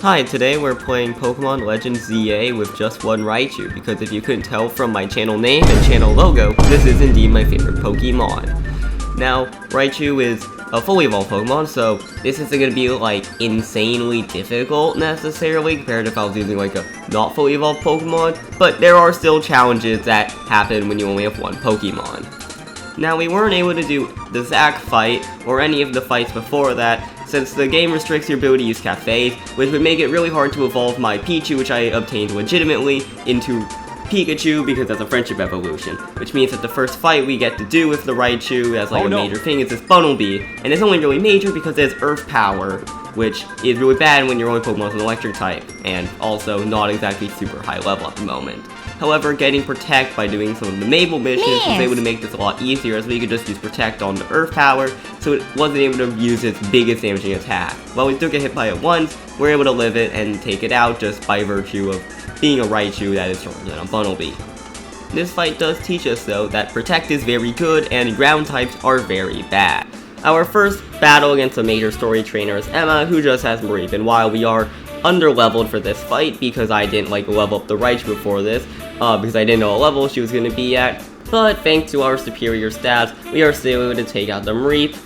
Hi, today we're playing Pokemon Legends ZA with just one Raichu, because if you couldn't tell from my channel name and channel logo, this is indeed my favorite Pokemon. Now, Raichu is a fully evolved Pokemon, so this isn't going to be like insanely difficult necessarily compared to if I was using like a not fully evolved Pokemon, but there are still challenges that happen when you only have one Pokemon. Now, we weren't able to do the Zac fight or any of the fights before that, since the game restricts your ability to use cafes, which would make it really hard to evolve my Pichu, which I obtained legitimately, into Pikachu because that's a friendship evolution, which means that the first fight we get to do with the Raichu as like major thing is this Bunnelby, and it's only really major because there's Earth Power, which is really bad when your only Pokemon is an electric type, and also not exactly super high level at the moment. However, getting Protect by doing some of the Mabel missions was able to make this a lot easier, as we could just use Protect on the Earth Power, so it wasn't able to use its biggest damaging attack. While we still get hit by it once, we're able to live it and take it out just by virtue of being a Raichu that is stronger than a Bunnelby. This fight does teach us, though, that Protect is very good and ground types are very bad. Our first battle against a major story trainer is Emma, who just has Mareep, and while we are under-leveled for this fight because I didn't level up the Raichu before this, because I didn't know what level she was going to be at, but thanks to our superior stats, we are still able to take out the Mareep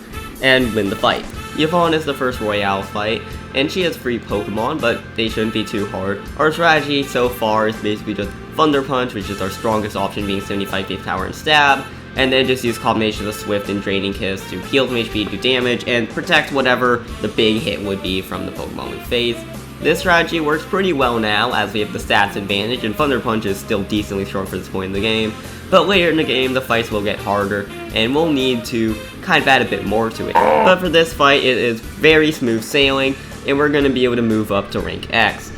and win the fight. Yvonne is the first Royale fight, and she has free Pokemon, but they shouldn't be too hard. Our strategy so far is basically just Thunder Punch, which is our strongest option, being 75 base power and stab, and then just use combinations of Swift and Draining Kiss to heal some HP, do damage, and protect whatever the big hit would be from the Pokemon we face. This strategy works pretty well now, as we have the stats advantage, and Thunder Punch is still decently strong for this point in the game, but later in the game the fights will get harder, and we'll need to kind of add a bit more to it. But for this fight, it is very smooth sailing, and we're going to be able to move up to rank X.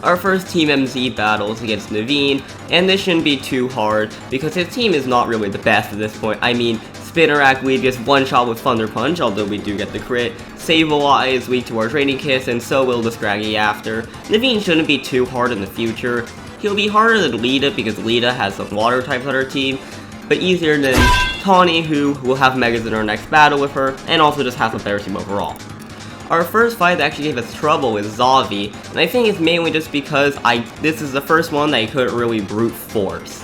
Our first Team MZ battle is against Naveen, and this shouldn't be too hard, because his team is not really the best at this point. I mean, Spinarak we just one-shot with Thunder Punch, although we do get the crit. Sableye is weak to our Draining Kiss, and so will the Scraggy after. Naveen shouldn't be too hard in the future. He'll be harder than Lita, because Lita has some water types on her team, but easier than Tawny, who will have Megas in our next battle with her, and also just has a better team overall. Our first fight that actually gave us trouble is Zavi, and I think it's mainly just because this is the first one that I couldn't really brute force.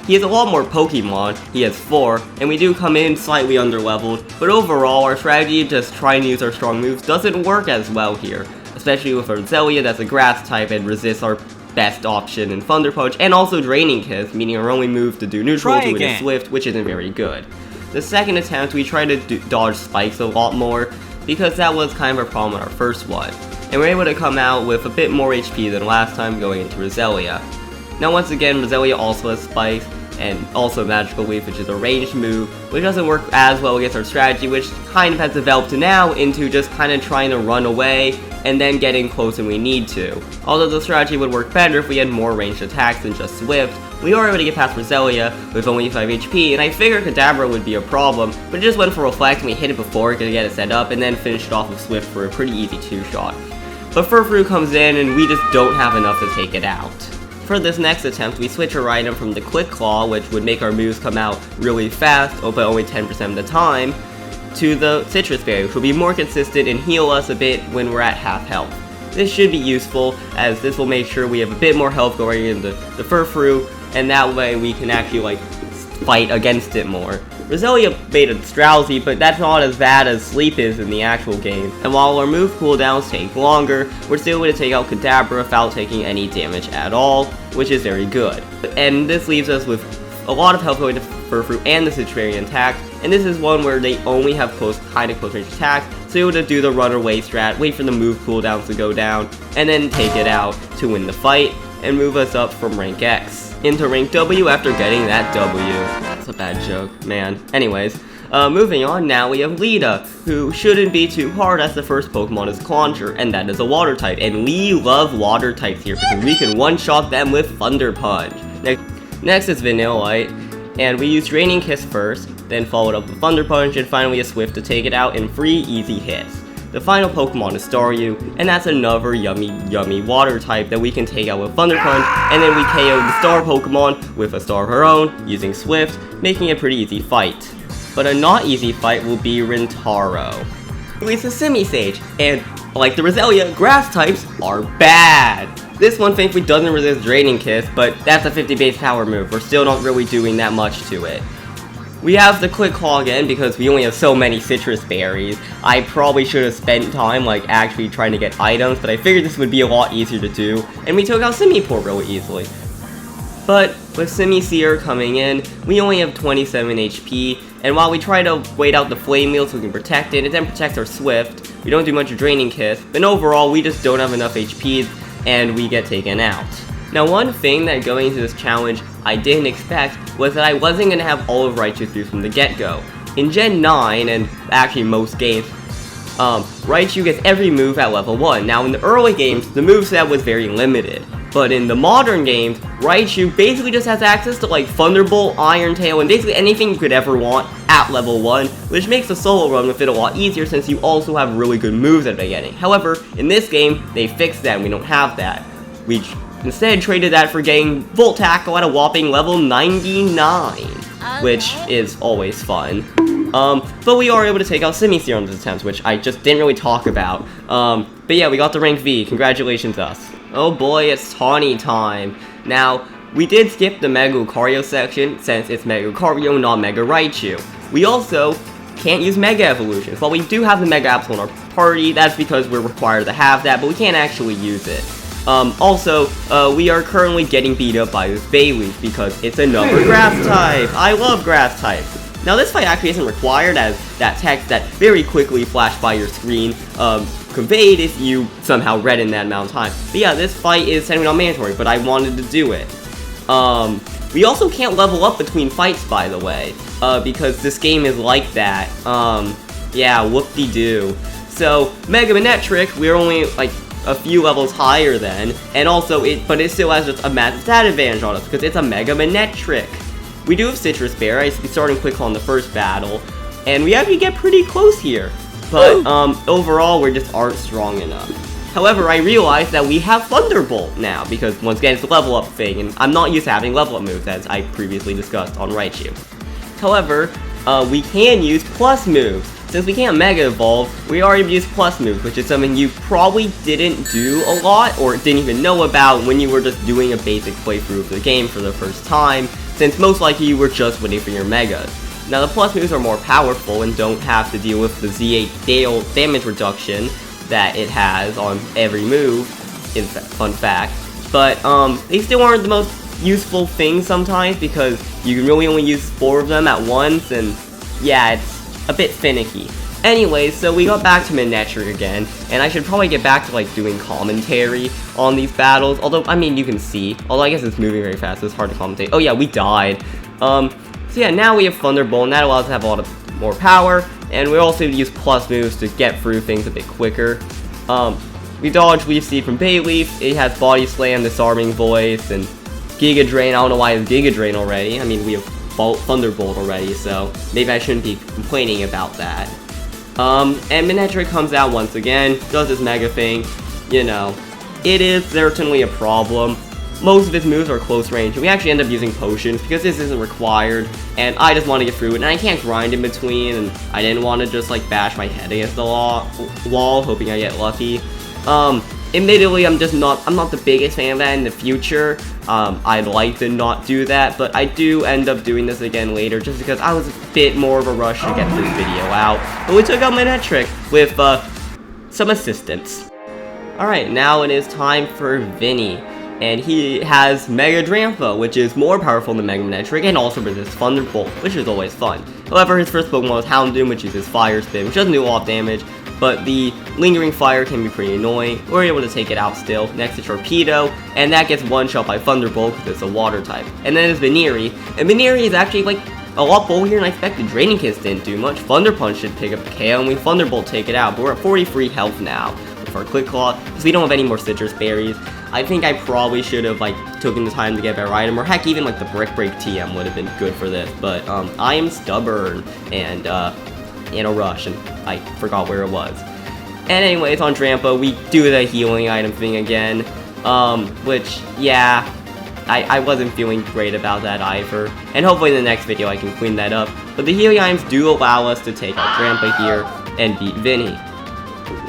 He has a lot more Pokemon, he has 4, and we do come in slightly underleveled, but overall our strategy of just trying to use our strong moves doesn't work as well here, especially with our Zelia that's a grass type and resists our best option in Thunder Punch, and also Draining Kiss, meaning our only move to do neutral to it is Swift, which isn't very good. The second attempt we tried to dodge spikes a lot more, because that was kind of a problem in our first one, and we're able to come out with a bit more HP than last time going into Roselia. Now once again, Roselia also has spikes, and also Magical Leaf, which is a ranged move, which doesn't work as well against our strategy, which kind of has developed now into just kind of trying to run away and then getting close when we need to. Although the strategy would work better if we had more ranged attacks than just Swift, we are able to get past Roselia with only 5 HP, and I figured Kadabra would be a problem, but it just went for Reflect and we hit it before to get it set up, and then finished it off with Swift for a pretty easy 2-shot. But Furfrou comes in and we just don't have enough to take it out. For this next attempt, we switch our item from the Quick Claw, which would make our moves come out really fast, but only 10% of the time, to the Citrus Berry, which will be more consistent and heal us a bit when we're at half health. This should be useful, as this will make sure we have a bit more health going into the Furfrou, and that way we can actually fight against it more. Roselia made it drowsy, but that's not as bad as Sleep is in the actual game, and while our move cooldowns take longer, we're still able to take out Kadabra without taking any damage at all, which is very good. And this leaves us with a lot of health going to Furfrou and the Citrarian attack, and this is one where they only have kind of close range attacks, so you're able to do the run away strat, wait for the move cooldowns to go down, and then take it out to win the fight, and move us up from rank X into rank W after getting that W. That's a bad joke, man. Anyways, moving on, now we have Lita, who shouldn't be too hard as the first Pokemon is Clauncher, and that is a water type, and we love water types here because we can one-shot them with Thunder Punch. Next is Vanillite, and we use Draining Kiss first, then followed up with Thunder Punch, and finally a Swift to take it out in 3 easy hits. The final Pokemon is Staryu, and that's another yummy water type that we can take out with Thunder Punch, and then we KO the Star Pokemon with a Star of her own, using Swift, making a pretty easy fight. But a not easy fight will be Rintaro. It's a Simisage, and like the Roselia, grass types are bad. This one thankfully doesn't resist Draining Kiss, but that's a 50 base power move. We're still not really doing that much to it. We have the Quick Claw again because we only have so many citrus berries. I probably should have spent time like actually trying to get items, but I figured this would be a lot easier to do, and we took out Simipour really easily. But with Simisear coming in, we only have 27 HP, and while we try to wait out the Flame Wheel so we can protect it, then protects our Swift, we don't do much of Draining Kiss, but overall we just don't have enough HP, and we get taken out. Now one thing that going into this challenge I didn't expect was that I wasn't going to have all of Raichu through from the get-go. In Gen 9, and actually most games, Raichu gets every move at level 1. Now in the early games, the moveset was very limited. But in the modern games, Raichu basically just has access to like Thunderbolt, Iron Tail, and basically anything you could ever want at level 1, which makes the solo run with it a lot easier since you also have really good moves at the beginning. However, in this game, they fixed that and we don't have that. We instead traded that for getting Volt Tackle at a whopping level 99, which is always fun. But we are able to take out Simisear on this attempt, which I just didn't really talk about. But yeah, we got the rank V. Congratulations us. Oh boy, it's Tawny time. Now, we did skip the Mega Lucario section since it's Mega Lucario, not Mega Raichu. We also can't use Mega Evolutions. While we do have the Mega Apple in our party, that's because we're required to have that, but we can't actually use it. Also, we are currently getting beat up by this Bayleaf because it's another grass type. I love grass types. Now this fight actually isn't required, as that text that very quickly flashed by your screen conveyed if you somehow read in that amount of time. But yeah, this fight is technically not mandatory, but I wanted to do it. We also can't level up between fights, by the way, because this game is like that. Yeah, whoop-de-doo. So, Mega Manectric, we're only like a few levels higher than, and also but it still has just a massive stat advantage on us because it's a Mega Manectric. We do have Citrus Bear. I started Quick Claw in the first battle, and we actually get pretty close here. But overall, we just aren't strong enough. However, I realized that we have Thunderbolt now, because once again, it's a level up thing, and I'm not used to having level up moves, as I previously discussed on Raichu. However, we can use plus moves. Since we can't Mega Evolve, we already use plus moves, which is something you probably didn't do a lot, or didn't even know about when you were just doing a basic playthrough of the game for the first time, since most likely you were just waiting for your Megas. Now the plus moves are more powerful and don't have to deal with the Z8 damage reduction that it has on every move, fun fact. But they still aren't the most useful thing sometimes because you can really only use 4 of them at once, and yeah, it's a bit finicky. Anyways, so we got back to Manectric again, and I should probably get back to like doing commentary on these battles, although, I mean, you can see, although I guess it's moving very fast, so it's hard to commentate. Oh yeah, we died. So yeah, now we have Thunderbolt, and that allows us to have a lot of more power, and we also use plus moves to get through things a bit quicker. We dodge Leaf Seed from Bayleaf, it has Body Slam, Disarming Voice, and Giga Drain. I don't know why it's Giga Drain already. I mean, we have Thunderbolt already, so maybe I shouldn't be complaining about that. And Manectric comes out once again, does this Mega thing. You know, it is certainly a problem. Most of its moves are close range, and we actually end up using potions because this isn't required, and I just want to get through it, and I can't grind in between, and I didn't want to just like bash my head against the wall, hoping I get lucky. Admittedly, I'm not the biggest fan of that in the future. I'd like to not do that, but I do end up doing this again later, just because I was a bit more of a rush to get this video out. But we took out Manectric with some assistance. Alright, now it is time for Vinny. And he has Mega Drampa, which is more powerful than Mega Manectric, and also resists Thunderbolt, which is always fun. However, his first Pokemon is Houndoom, which uses Fire Spin, which doesn't do a lot of damage, but the Lingering Fire can be pretty annoying. We're able to take it out still. Next is Torpedo, and that gets one-shot by Thunderbolt because it's a water type. And then there's Baneri, and Baneri is actually like a lot bulkier than I expected. Draining Kiss didn't do much. Thunder Punch should pick up the KO, and we Thunderbolt take it out, but we're at 43 health now with our Quick Claw, because we don't have any more Citrus Berries. I think I probably should have like taken the time to get a better item, or heck, even like the Brick Break TM would have been good for this, but I am stubborn and in a rush, and I forgot where it was. And anyways, on Drampa, we do the healing item thing again, which, yeah, I wasn't feeling great about that either, and hopefully in the next video I can clean that up. But the healing items do allow us to take out Drampa here and beat Vinny.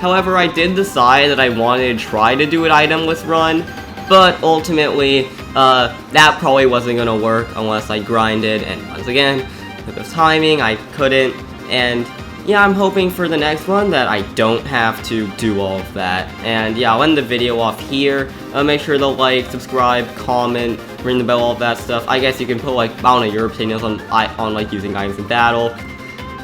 However, I did decide that I wanted to try to do an itemless run, but ultimately, that probably wasn't gonna work unless I grinded, and once again, because of timing, I couldn't, and yeah, I'm hoping for the next one that I don't have to do all of that. And yeah, I'll end the video off here. Make sure to like, subscribe, comment, ring the bell, all of that stuff. I guess you can put like, I don't know, your opinions on like using items in battle.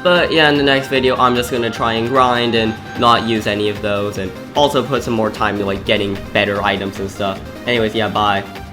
But yeah, in the next video, I'm just gonna try and grind and not use any of those, and also put some more time to like getting better items and stuff. Anyways, yeah, bye.